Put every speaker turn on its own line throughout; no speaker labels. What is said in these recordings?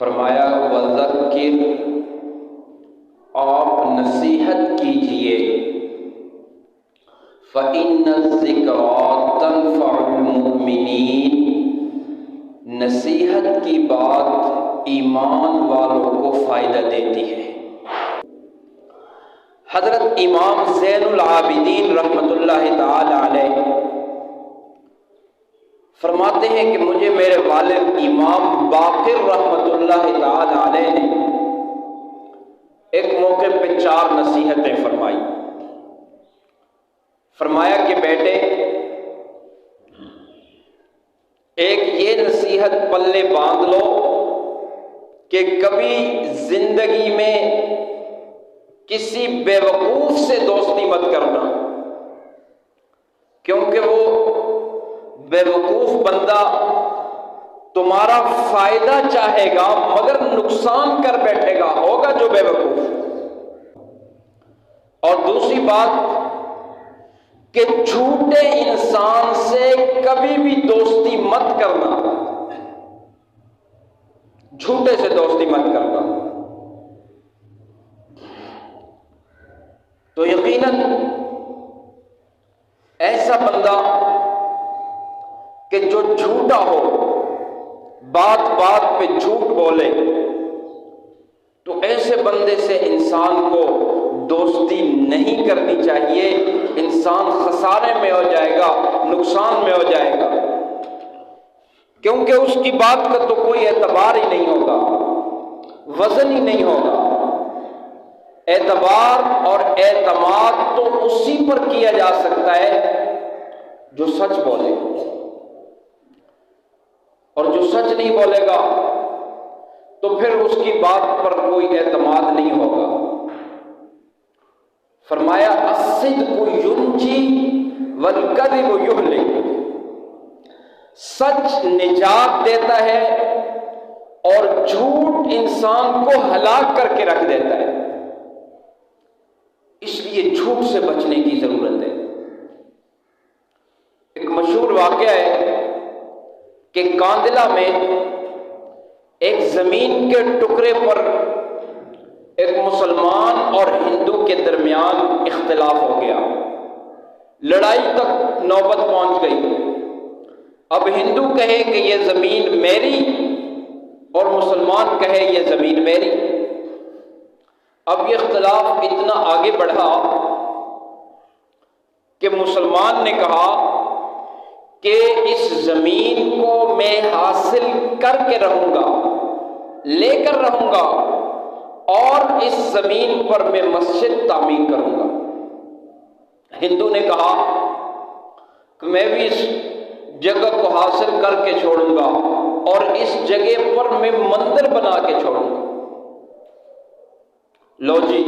فرمایا وذکر، آپ نصیحت کیجئے، فإن الذکریٰ تنفع المؤمنین، نصیحت کی بات ایمان والوں کو فائدہ دیتی ہے۔ حضرت امام زین العابدین رحمۃ اللہ تعالی علیہ فرماتے ہیں کہ مجھے میرے والد امام باقر رحمۃ اللہ تعالی علیہ نے ایک موقع پہ 4 نصیحتیں فرمائی۔ فرمایا کہ بیٹے، ایک یہ نصیحت پلے باندھ لو کہ کبھی زندگی میں کسی بے وقوف سے دوستی مت کرنا، کیونکہ وہ بے وقوف بندہ تمہارا فائدہ چاہے گا مگر نقصان کر بیٹھے گا، ہوگا جو بے وقوف۔ اور دوسری بات کہ جھوٹے انسان سے کبھی بھی دوستی مت کرنا، جھوٹے سے دوستی مت کرنا۔ تو یقیناً ایسا بندہ کہ جو جھوٹا ہو، بات بات پہ جھوٹ بولے، تو ایسے بندے سے انسان کو دوستی نہیں کرنی چاہیے، انسان خسارے میں ہو جائے گا، نقصان میں ہو جائے گا، کیونکہ اس کی بات کا تو کوئی اعتبار ہی نہیں ہوگا، وزن ہی نہیں ہوگا۔ اعتبار اور اعتماد تو اسی پر کیا جا سکتا ہے جو سچ بولے، اور جو سچ نہیں بولے گا تو پھر اس کی بات پر کوئی اعتماد نہیں ہوگا۔ فرمایا الصدق ینجی والکذب یہلک، سچ نجات دیتا ہے اور جھوٹ انسان کو ہلاک کر کے رکھ دیتا ہے، اس لیے جھوٹ سے بچنے کی ضرورت ہے۔ ایک مشہور واقعہ ہے کہ کاندلہ میں ایک زمین کے ٹکڑے پر ایک مسلمان اور ہندو کے درمیان اختلاف ہو گیا، لڑائی تک نوبت پہنچ گئی۔ اب ہندو کہے کہ یہ زمین میری اور مسلمان کہے یہ زمین میری۔ اب یہ اختلاف اتنا آگے بڑھا کہ مسلمان نے کہا کہ اس زمین کو میں حاصل کر کے رہوں گا، لے کر رہوں گا، اور اس زمین پر میں مسجد تعمیر کروں گا۔ ہندو نے کہا کہ میں بھی اس جگہ کو حاصل کر کے چھوڑوں گا اور اس جگہ پر میں مندر بنا کے چھوڑوں گا۔ لو جی،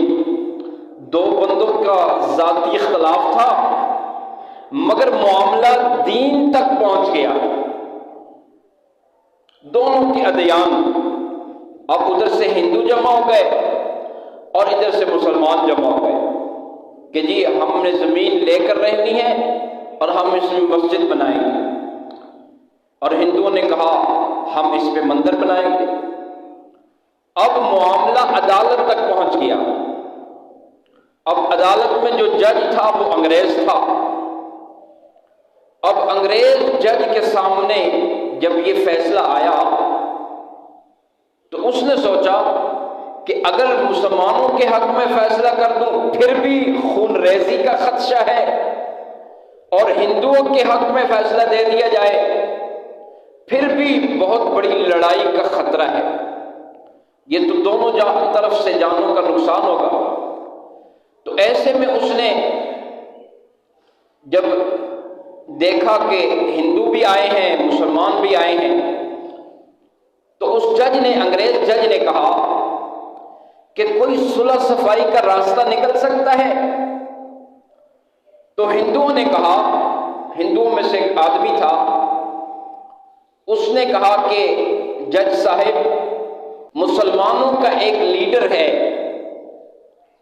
2 بندوں کا ذاتی اختلاف تھا مگر معاملہ دین تک پہنچ گیا، دونوں کے ادیان۔ اب ادھر سے ہندو جمع ہو گئے اور ادھر سے مسلمان جمع ہو گئے کہ جی ہم نے زمین لے کر رہنی ہے اور ہم اس میں مسجد بنائیں گے، اور ہندوؤں نے کہا ہم اس پہ مندر بنائیں گے۔ اب معاملہ عدالت تک پہنچ گیا۔ اب عدالت میں جو جج تھا وہ انگریز تھا۔ اب انگریز جج کے سامنے جب یہ فیصلہ آیا تو اس نے سوچا کہ اگر مسلمانوں کے حق میں فیصلہ کر دوں پھر بھی خون ریزی کا خدشہ ہے، اور ہندوؤں کے حق میں فیصلہ دے دیا جائے پھر بھی بہت بڑی لڑائی کا خطرہ ہے، یہ تو دونوں طرف سے جانوں کا نقصان ہوگا۔ تو ایسے میں اس نے جب دیکھا کہ ہندو بھی آئے ہیں مسلمان بھی آئے ہیں، تو اس جج نے، انگریز جج نے کہا کہ کوئی صلح صفائی کا راستہ نکل سکتا ہے؟ تو ہندوؤں نے کہا، ہندوؤں میں سے ایک آدمی تھا، اس نے کہا کہ جج صاحب، مسلمانوں کا ایک لیڈر ہے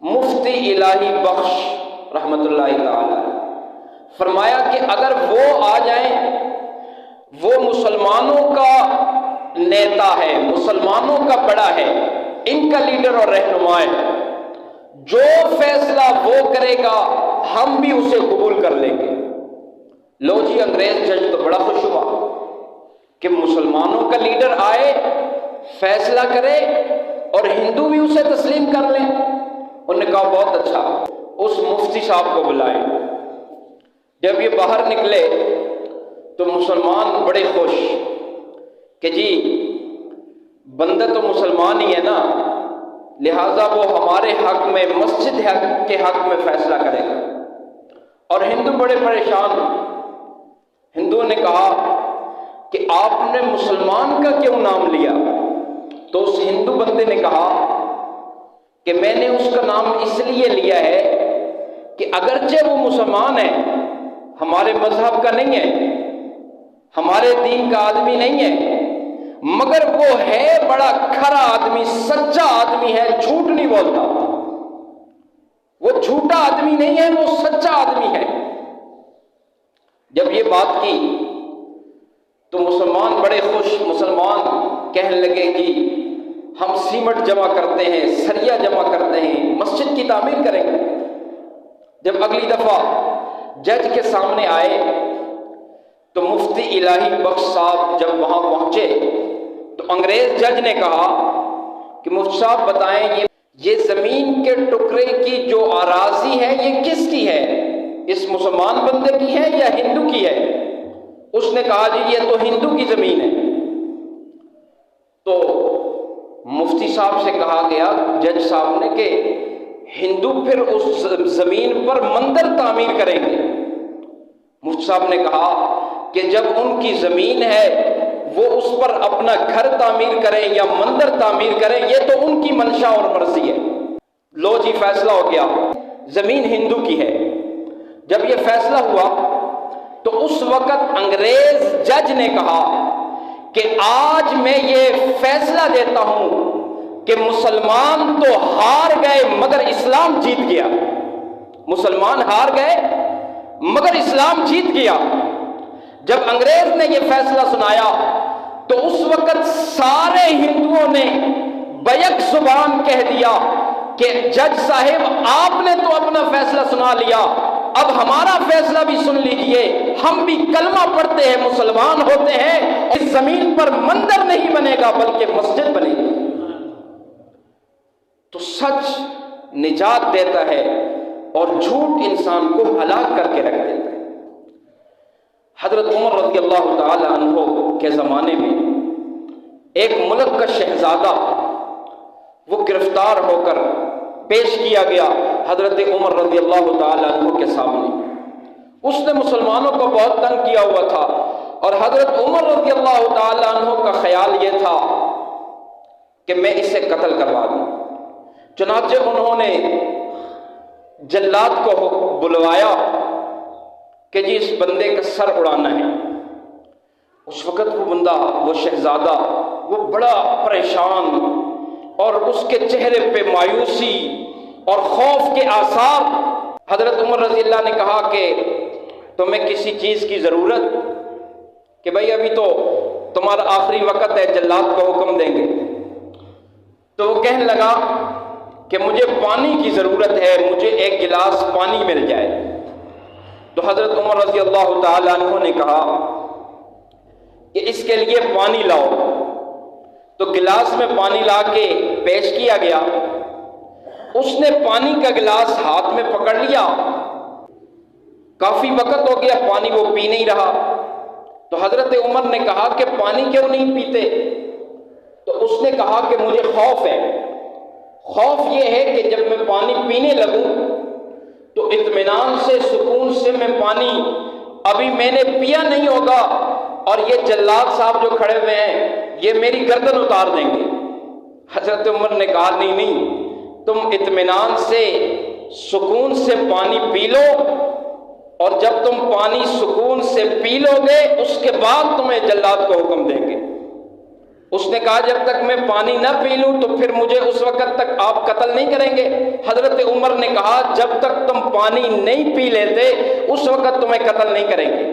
مفتی الہی بخش رحمت اللہ تعالی، فرمایا کہ اگر وہ آ جائیں، وہ مسلمانوں کا نیتا ہے، مسلمانوں کا بڑا ہے، ان کا لیڈر اور رہنما ہے، جو فیصلہ وہ کرے گا ہم بھی اسے قبول کر لیں گے۔ لو جی، انگریز جج تو بڑا خوش ہوا کہ مسلمانوں کا لیڈر آئے، فیصلہ کرے اور ہندو بھی اسے تسلیم کر لیں۔ انہوں نے کہا بہت اچھا، اس مفتی صاحب کو بلائیں۔ جب یہ باہر نکلے تو مسلمان بڑے خوش کہ جی بندہ تو مسلمان ہی ہے نا، لہٰذا وہ ہمارے حق میں، مسجد کے حق میں فیصلہ کرے گا۔ اور ہندو بڑے پریشان۔ ہندوؤں نے کہا کہ آپ نے مسلمان کا کیوں نام لیا؟ تو اس ہندو بندے نے کہا کہ میں نے اس کا نام اس لیے لیا ہے کہ اگرچہ وہ مسلمان ہے، ہمارے مذہب کا نہیں ہے، ہمارے دین کا آدمی نہیں ہے، مگر وہ ہے بڑا کھرا آدمی، سچا آدمی ہے، جھوٹ نہیں بولتا، وہ جھوٹا آدمی نہیں ہے، وہ سچا آدمی ہے۔ جب یہ بات کی تو مسلمان بڑے خوش، مسلمان کہنے لگے کہ ہم سیمٹ جمع کرتے ہیں، سریا جمع کرتے ہیں، مسجد کی تعمیر کریں گے۔ جب اگلی دفعہ جج کے سامنے آئے تو مفتی الہی بخش صاحب جب وہاں پہنچے تو انگریز جج نے کہا کہ مفتی صاحب بتائیں یہ زمین کے ٹکڑے کی جو اراضی ہے یہ کس کی ہے؟ اس مسلمان بندے کی ہے یا ہندو کی ہے؟ اس نے کہا جی یہ تو ہندو کی زمین ہے۔ تو مفتی صاحب سے کہا گیا، جج صاحب نے، کہ ہندو پھر اس زمین پر مندر تعمیر کریں گے۔ مفتی صاحب نے کہا کہ جب ان کی زمین ہے وہ اس پر اپنا گھر تعمیر کریں یا مندر تعمیر کریں، یہ تو ان کی منشا اور مرضی ہے۔ لو جی فیصلہ ہو گیا، زمین ہندو کی ہے۔ جب یہ فیصلہ ہوا تو اس وقت انگریز جج نے کہا کہ آج میں یہ فیصلہ دیتا ہوں کہ مسلمان تو ہار گئے مگر اسلام جیت گیا۔ مسلمان ہار گئے مگر اسلام جیت گیا۔ جب انگریز نے یہ فیصلہ سنایا تو اس وقت سارے ہندوؤں نے بیک زبان کہہ دیا کہ جج صاحب آپ نے تو اپنا فیصلہ سنا لیا، اب ہمارا فیصلہ بھی سن لیجئے، ہم بھی کلمہ پڑھتے ہیں، مسلمان ہوتے ہیں، اس زمین پر مندر نہیں بنے گا بلکہ مسجد بنے گی۔ تو سچ نجات دیتا ہے اور جھوٹ انسان کو ہلاک کر کے رکھ دیتا ہے۔ حضرت عمر رضی اللہ تعالی عنہ کے زمانے میں ایک ملک کا شہزادہ وہ گرفتار ہو کر پیش کیا گیا حضرت عمر رضی اللہ تعالی عنہ کے سامنے۔ اس نے مسلمانوں کو بہت تنگ کیا ہوا تھا اور حضرت عمر رضی اللہ تعالی عنہ کا خیال یہ تھا کہ میں اسے قتل کروا دوں۔ چنانچہ انہوں نے جلاد کو بلوایا کہ جی اس بندے کا سر اڑانا ہے۔ اس وقت وہ بندہ، وہ شہزادہ، وہ بڑا پریشان اور اس کے چہرے پہ مایوسی اور خوف کے آثار۔ حضرت عمر رضی اللہ نے کہا کہ تمہیں کسی چیز کی ضرورت؟ کہ بھائی ابھی تو تمہارا آخری وقت ہے، جلاد کو حکم دیں گے۔ تو وہ کہنے لگا کہ مجھے پانی کی ضرورت ہے، مجھے ایک گلاس پانی مل جائے۔ تو حضرت عمر رضی اللہ تعالی عنہ نے کہا کہ اس کے لیے پانی لاؤ۔ تو گلاس میں پانی لا کے پیش کیا گیا۔ اس نے پانی کا گلاس ہاتھ میں پکڑ لیا، کافی وقت ہو گیا پانی وہ پی نہیں رہا۔ تو حضرت عمر نے کہا کہ پانی کیوں نہیں پیتے؟ تو اس نے کہا کہ مجھے خوف ہے۔ خوف یہ ہے کہ جب میں پانی پینے لگوں تو اطمینان سے، سکون سے میں پانی ابھی میں نے پیا نہیں ہوگا اور یہ جلاد صاحب جو کھڑے ہوئے ہیں یہ میری گردن اتار دیں گے۔ حضرت عمر نے کہا نہیں نہیں، تم اطمینان سے، سکون سے پانی پی لو، اور جب تم پانی سکون سے پی لو گے اس کے بعد تمہیں جلاد کو حکم دیں گے۔ اس نے کہا جب تک میں پانی نہ پی لوں تو پھر مجھے اس وقت تک آپ قتل نہیں کریں گے؟ حضرت عمر نے کہا جب تک تم پانی نہیں پی لیتے اس وقت تمہیں قتل نہیں کریں گے۔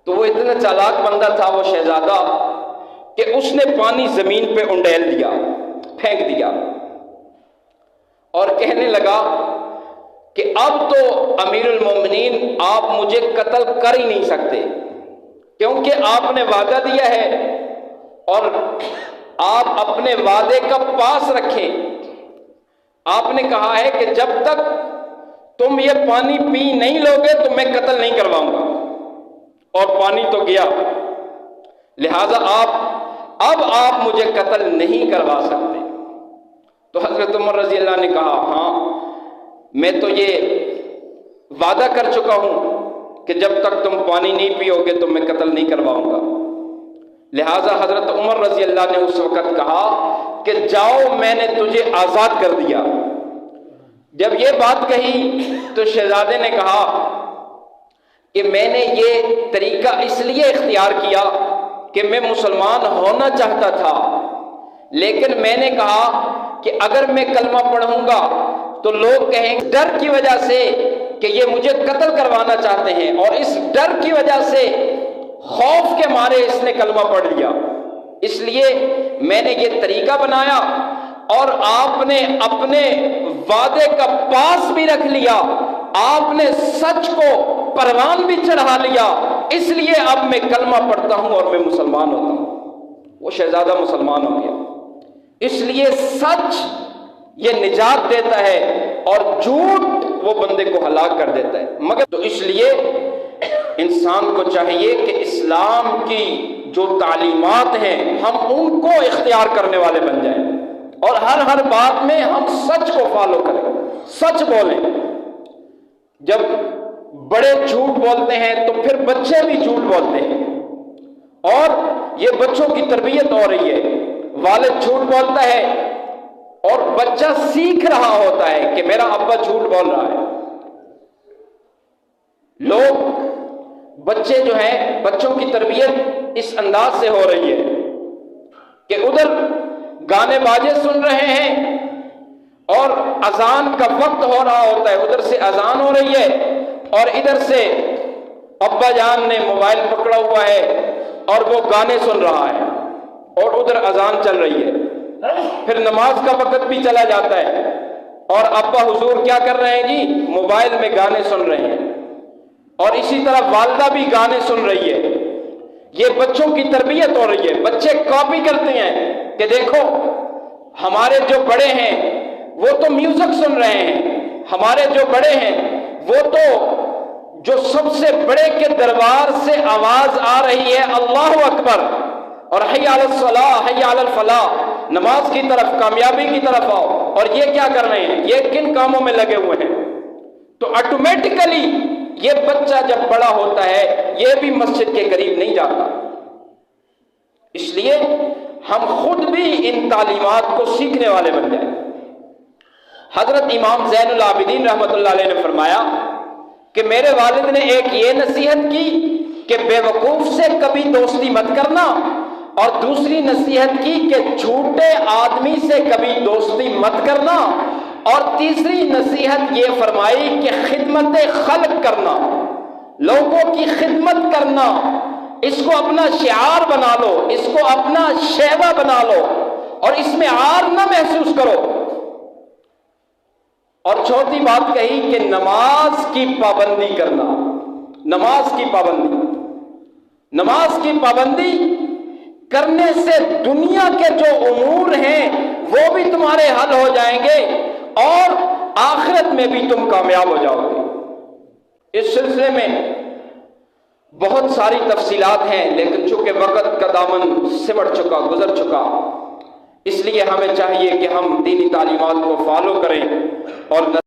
تو وہ اتنا چالاک بندہ تھا وہ شہزادہ کہ اس نے پانی زمین پہ انڈیل دیا، پھینک دیا، اور کہنے لگا کہ اب تو امیر المومنین آپ مجھے قتل کر ہی نہیں سکتے، کیونکہ آپ نے وعدہ دیا ہے اور آپ اپنے وعدے کا پاس رکھیں۔ آپ نے کہا ہے کہ جب تک تم یہ پانی پی نہیں لوگے تو میں قتل نہیں کرواؤں گا، اور پانی تو گیا، لہذا اب آپ مجھے قتل نہیں کروا سکتے۔ تو حضرت عمر رضی اللہ نے کہا ہاں میں تو یہ وعدہ کر چکا ہوں کہ جب تک تم پانی نہیں پیو گے تو میں قتل نہیں کرواؤں گا۔ لہذا حضرت عمر رضی اللہ نے اس وقت کہا کہ جاؤ میں نے تجھے آزاد کر دیا۔ جب یہ بات کہی تو شہزادے نے کہا کہ میں نے یہ طریقہ اس لیے اختیار کیا کہ میں مسلمان ہونا چاہتا تھا، لیکن میں نے کہا کہ اگر میں کلمہ پڑھوں گا تو لوگ کہیں گے ڈر کی وجہ سے کہ یہ مجھے قتل کروانا چاہتے ہیں، اور اس ڈر کی وجہ سے خوف کے مارے اس نے کلمہ پڑھ لیا۔ اس لیے میں نے یہ طریقہ بنایا، اور آپ نے اپنے وعدے کا پاس بھی رکھ لیا، آپ نے سچ کو پروان بھی چڑھا لیا، اس لیے اب میں کلمہ پڑھتا ہوں اور میں مسلمان ہوتا ہوں۔ وہ شہزادہ مسلمان ہو گیا۔ اس لیے سچ یہ نجات دیتا ہے اور جھوٹ وہ بندے کو ہلاک کر دیتا ہے۔ مگر تو اس لیے انسان کو چاہیے کہ اسلام کی جو تعلیمات ہیں ہم ان کو اختیار کرنے والے بن جائیں، اور ہر بات میں ہم سچ کو فالو کریں، سچ بولیں۔ جب بڑے جھوٹ بولتے ہیں تو پھر بچے بھی جھوٹ بولتے ہیں، اور یہ بچوں کی تربیت ہو رہی ہے۔ والد جھوٹ بولتا ہے اور بچہ سیکھ رہا ہوتا ہے کہ میرا ابا جھوٹ بول رہا ہے۔ بچے جو ہیں، بچوں کی تربیت اس انداز سے ہو رہی ہے کہ ادھر گانے باجے سن رہے ہیں اور اذان کا وقت ہو رہا ہوتا ہے، ادھر سے اذان ہو رہی ہے اور ادھر سے ابا جان نے موبائل پکڑا ہوا ہے اور وہ گانے سن رہا ہے، اور ادھر اذان چل رہی ہے۔ پھر نماز کا وقت بھی چلا جاتا ہے اور ابا حضور کیا کر رہے ہیں جی؟ موبائل میں گانے سن رہے ہیں، اور اسی طرح والدہ بھی گانے سن رہی ہے۔ یہ بچوں کی تربیت ہو رہی ہے۔ بچے کاپی کرتے ہیں کہ دیکھو ہمارے جو بڑے ہیں وہ تو میوزک سن رہے ہیں، ہمارے جو بڑے ہیں وہ تو جو سب سے بڑے کے دربار سے آواز آ رہی ہے اللہ اکبر اور حی علی الصلاۃ حی علی الفلاح، نماز کی طرف، کامیابی کی طرف آؤ، اور یہ کیا کر رہے ہیں؟ یہ کن کاموں میں لگے ہوئے ہیں؟ تو آٹومیٹیکلی یہ بچہ جب بڑا ہوتا ہے یہ بھی مسجد کے قریب نہیں جاتا۔ اس لیے ہم خود بھی ان تعلیمات کو سیکھنے والے بن جائیں۔ حضرت امام زین العابدین رحمۃ اللہ علیہ نے فرمایا کہ میرے والد نے ایک یہ نصیحت کی کہ بے وقوف سے کبھی دوستی مت کرنا، اور دوسری نصیحت کی کہ جھوٹے آدمی سے کبھی دوستی مت کرنا، اور تیسری نصیحت یہ فرمائی کہ خدمت خلق کرنا، لوگوں کی خدمت کرنا، اس کو اپنا شعار بنا لو، اس کو اپنا شیوا بنا لو، اور اس میں عار نہ محسوس کرو۔ اور چوتھی بات کہی کہ نماز کی پابندی کرنا، نماز کی پابندی، نماز کی پابندی کرنے سے دنیا کے جو امور ہیں وہ بھی تمہارے حل ہو جائیں گے اور آخرت میں بھی تم کامیاب ہو جاؤ گے۔ اس سلسلے میں بہت ساری تفصیلات ہیں، لیکن چونکہ وقت کا دامن سمٹ چکا، گزر چکا، اس لیے ہمیں چاہیے کہ ہم دینی تعلیمات کو فالو کریں اور